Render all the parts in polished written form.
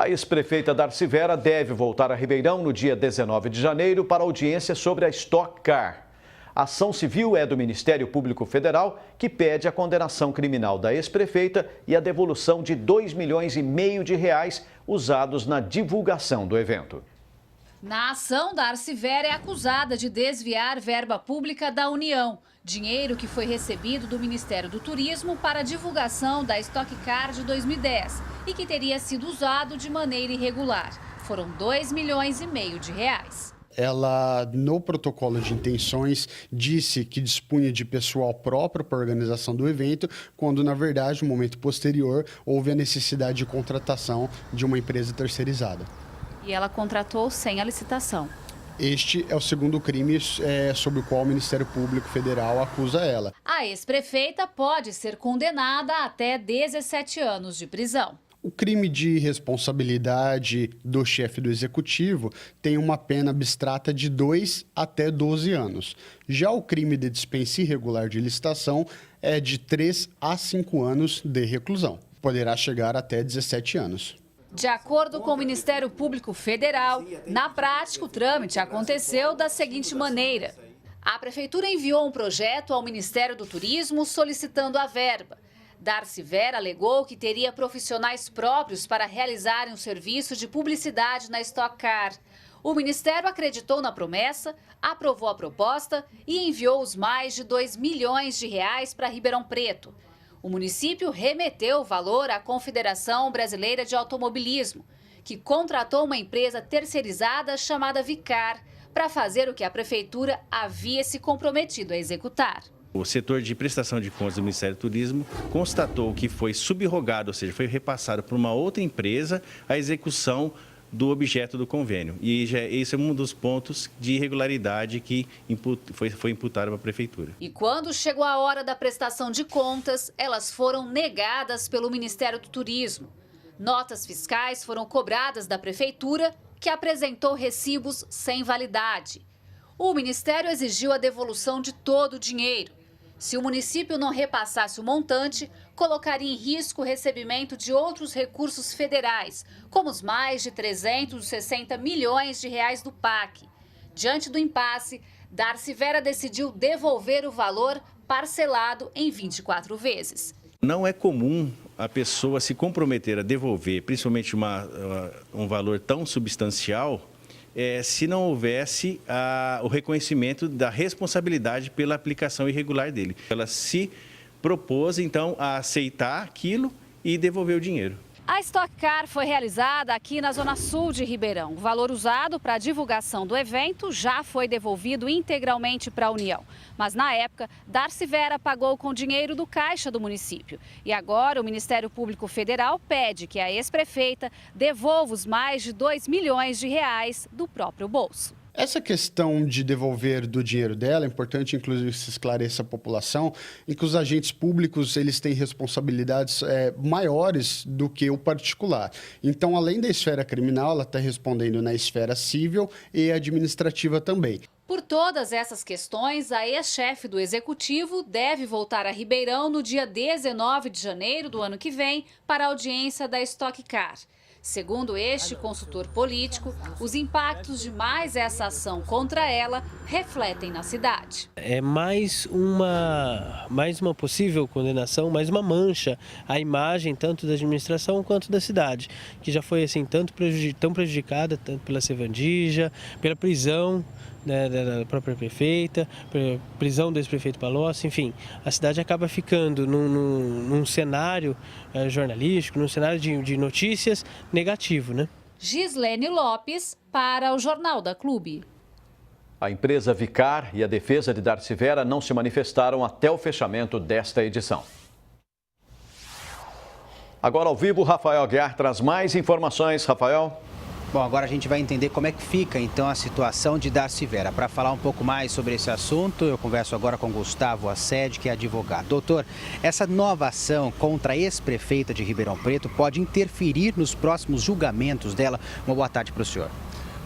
A ex-prefeita Darcy Vera deve voltar a Ribeirão no dia 19 de janeiro para audiência sobre a Stock Car. A ação civil é do Ministério Público Federal, que pede a condenação criminal da ex-prefeita e a devolução de R$2,5 milhões usados na divulgação do evento. Na ação, Darcy Vera é acusada de desviar verba pública da União, dinheiro que foi recebido do Ministério do Turismo para a divulgação da Stock Car de 2010 e que teria sido usado de maneira irregular. Foram R$2,5 milhões. Ela, no protocolo de intenções, disse que dispunha de pessoal próprio para a organização do evento, quando, na verdade, no momento posterior, houve a necessidade de contratação de uma empresa terceirizada. E ela contratou sem a licitação. Este é o segundo crime sobre o qual o Ministério Público Federal acusa ela. A ex-prefeita pode ser condenada a até 17 anos de prisão. O crime de responsabilidade do chefe do executivo tem uma pena abstrata de 2 até 12 anos. Já o crime de dispensa irregular de licitação é de 3 a 5 anos de reclusão. Poderá chegar até 17 anos. De acordo com o Ministério Público Federal, na prática o trâmite aconteceu da seguinte maneira. A Prefeitura enviou um projeto ao Ministério do Turismo solicitando a verba. Darcy Vera alegou que teria profissionais próprios para realizarem o serviço de publicidade na Stock Car. O Ministério acreditou na promessa, aprovou a proposta e enviou os mais de R$2 milhões para Ribeirão Preto. O município remeteu o valor à Confederação Brasileira de Automobilismo, que contratou uma empresa terceirizada chamada Vicar para fazer o que a Prefeitura havia se comprometido a executar. O setor de prestação de contas do Ministério do Turismo constatou que foi subrogado, ou seja, foi repassado por uma outra empresa a execução do objeto do convênio. E esse é um dos pontos de irregularidade que foi imputado para a Prefeitura. E quando chegou a hora da prestação de contas, elas foram negadas pelo Ministério do Turismo. Notas fiscais foram cobradas da Prefeitura, que apresentou recibos sem validade. O Ministério exigiu a devolução de todo o dinheiro. Se o município não repassasse o montante, colocaria em risco o recebimento de outros recursos federais, como os mais de R$360 milhões do PAC. Diante do impasse, Darcy Vera decidiu devolver o valor parcelado em 24 vezes. Não é comum a pessoa se comprometer a devolver, principalmente um valor tão substancial, se não houvesse o reconhecimento da responsabilidade pela aplicação irregular dele. Ela se propôs, então, a aceitar aquilo e devolver o dinheiro. A Stock Car foi realizada aqui na Zona Sul de Ribeirão. O valor usado para a divulgação do evento já foi devolvido integralmente para a União. Mas, na época, Darcy Vera pagou com dinheiro do caixa do município. E agora o Ministério Público Federal pede que a ex-prefeita devolva os mais de R$2 milhões do próprio bolso. Essa questão de devolver do dinheiro dela, é importante, inclusive, que se esclareça a população, em que os agentes públicos eles têm responsabilidades maiores do que o particular. Então, além da esfera criminal, ela está respondendo na esfera civil e administrativa também. Por todas essas questões, a ex-chefe do Executivo deve voltar a Ribeirão no dia 19 de janeiro do ano que vem para a audiência da Stock Car. Segundo este consultor político, os impactos de mais essa ação contra ela refletem na cidade. É mais uma possível condenação, mais uma mancha à imagem tanto da administração quanto da cidade, que já foi assim tão prejudicada tanto pela Sevandija, pela prisão da própria prefeita, prisão do ex-prefeito Palocci, enfim, a cidade acaba ficando num cenário jornalístico, num cenário de notícias negativo, né? Gislene Lopes para o Jornal da Clube. A empresa Vicar e a defesa de Darcy Vera não se manifestaram até o fechamento desta edição. Agora ao vivo, Rafael Aguiar traz mais informações. Rafael. Bom, agora a gente vai entender como é que fica, então, a situação de Darcy Vera. Para falar um pouco mais sobre esse assunto, eu converso agora com Gustavo Assede, que é advogado. Doutor, essa nova ação contra a ex-prefeita de Ribeirão Preto pode interferir nos próximos julgamentos dela? Uma boa tarde para o senhor.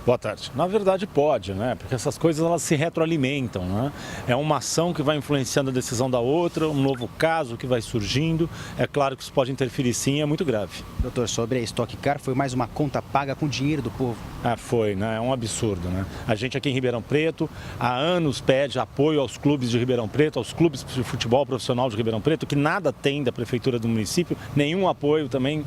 Boa tarde. Na verdade pode, né? Porque essas coisas elas se retroalimentam, né? É uma ação que vai influenciando a decisão da outra, um novo caso que vai surgindo. É claro que isso pode interferir sim, é muito grave. Doutor, sobre a Stock Car, foi mais uma conta paga com dinheiro do povo? Foi, né? É um absurdo, né? A gente aqui em Ribeirão Preto há anos pede apoio aos clubes de Ribeirão Preto, aos clubes de futebol profissional de Ribeirão Preto, que nada tem da prefeitura do município, nenhum apoio também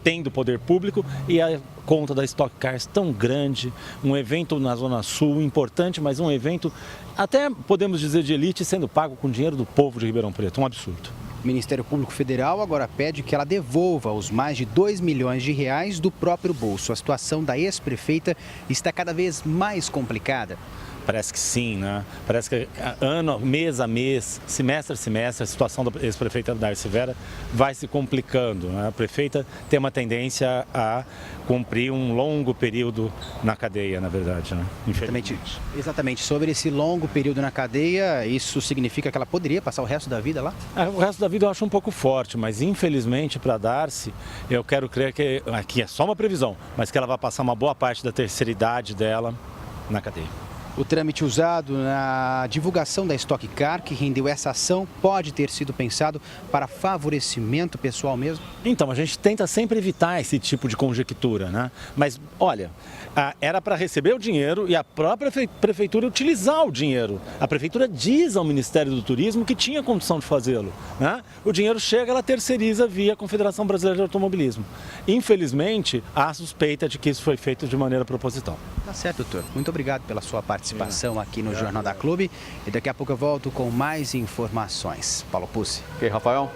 tem do poder público, e a conta da Stock Cars tão grande, um evento na Zona Sul importante, mas um evento até podemos dizer de elite, sendo pago com dinheiro do povo de Ribeirão Preto, um absurdo. O Ministério Público Federal agora pede que ela devolva os mais de R$2 milhões do próprio bolso. A situação da ex-prefeita está cada vez mais complicada. Parece que sim, né? Parece que ano, mês a mês, semestre a semestre, a situação da ex-prefeita Darcy Vera vai se complicando, né? A prefeita tem uma tendência a cumprir um longo período na cadeia, na verdade, né? Exatamente. Sobre esse longo período na cadeia, isso significa que ela poderia passar o resto da vida lá? O resto da vida eu acho um pouco forte, mas infelizmente para Darcy, eu quero crer que, aqui é só uma previsão, mas que ela vai passar uma boa parte da terceira idade dela na cadeia. O trâmite usado na divulgação da Stock Car, que rendeu essa ação, pode ter sido pensado para favorecimento pessoal mesmo? Então, a gente tenta sempre evitar esse tipo de conjectura, né? Mas, olha, era para receber o dinheiro e a própria prefeitura utilizar o dinheiro. A prefeitura diz ao Ministério do Turismo que tinha condição de fazê-lo, né? O dinheiro chega, ela terceiriza via Confederação Brasileira de Automobilismo. Infelizmente, há suspeita de que isso foi feito de maneira proposital. Tá certo, doutor. Muito obrigado pela sua participação aqui no Jornal da Clube. E daqui a pouco eu volto com mais informações. Paulo Pucci. Ok, Rafael.